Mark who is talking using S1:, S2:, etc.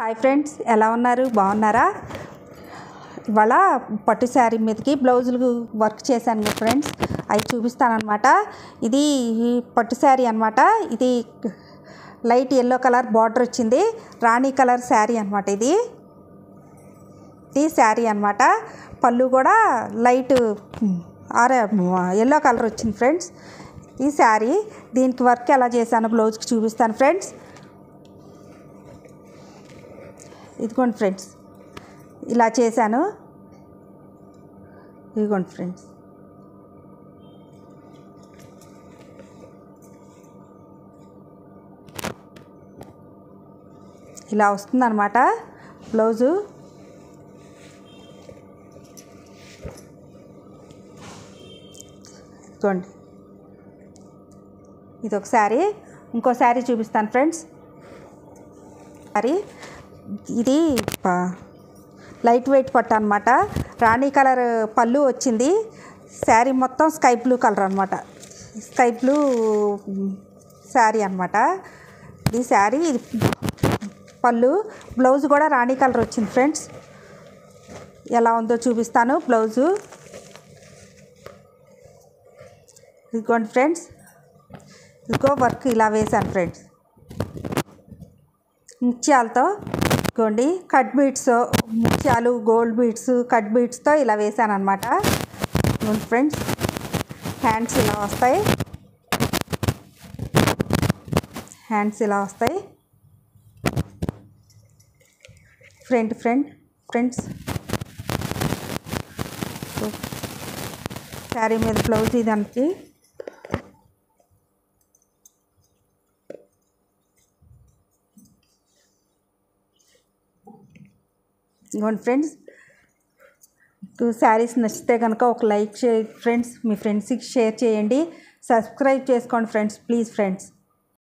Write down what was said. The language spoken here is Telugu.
S1: హాయ్ ఫ్రెండ్స్, ఎలా ఉన్నారు? బాగున్నారా? ఇవాళ పట్టు శారీ మీదకి బ్లౌజులు వర్క్ చేశాను మీ ఫ్రెండ్స్. అవి చూపిస్తానమాట. ఇది పట్టు శారీ అనమాట. ఇది లైట్ ఎల్లో కలర్ బార్డర్ వచ్చింది. రాణి కలర్ శారీ అనమాట. ఇది శారీ అనమాట. పళ్ళు కూడా లైట్ ఎల్లో కలర్ వచ్చింది ఫ్రెండ్స్. ఈ శారీ దీనికి వర్క్ ఎలా చేశాను బ్లౌజ్కి చూపిస్తాను ఫ్రెండ్స్. ఇదిగోండి ఫ్రెండ్స్, ఇలా చేశాను. ఇదిగోండి ఫ్రెండ్స్, ఇలా వస్తుందన్నమాట బ్లౌజు. ఇదిగోండి, ఇది ఒక శారీ. ఇంకో శారీ చూపిస్తాను ఫ్రెండ్స్. శారీ ఇది లైట్ వెయిట్ పట్టు అనమాట. రాణి కలర్ పళ్ళు వచ్చింది. శారీ మొత్తం స్కై బ్లూ కలర్ అనమాట. స్కై బ్లూ శారీ అనమాట. ఈ శారీ ఇది పళ్ళు. బ్లౌజ్ కూడా రాణి కలర్ వచ్చింది ఫ్రెండ్స్. ఎలా ఉందో చూపిస్తాను బ్లౌజు. ఇదిగోండి ఫ్రెండ్స్, ఇదిగో వర్క్ ఇలా వేశాను ఫ్రెండ్స్. ముత్యాలతో ఇదిగోండి కట్ బీట్స్, ముత్యాలు గోల్డ్ బీట్స్ కట్ బీట్స్తో ఇలా వేసాను అనమాట ఫ్రెండ్స్. హ్యాండ్స్ ఇలా వస్తాయి. ఫ్రెండ్స్ శారీ మీద బ్లౌజ్ ఇదానికి. ఇదిగోండి ఫ్రెండ్స్, శారీస్ నచ్చితే కనుక ఒక లైక్ చేయండి ఫ్రెండ్స్. మీ ఫ్రెండ్స్కి షేర్ చేయండి. సబ్స్క్రైబ్ చేసుకోండి ఫ్రెండ్స్, ప్లీజ్ ఫ్రెండ్స్.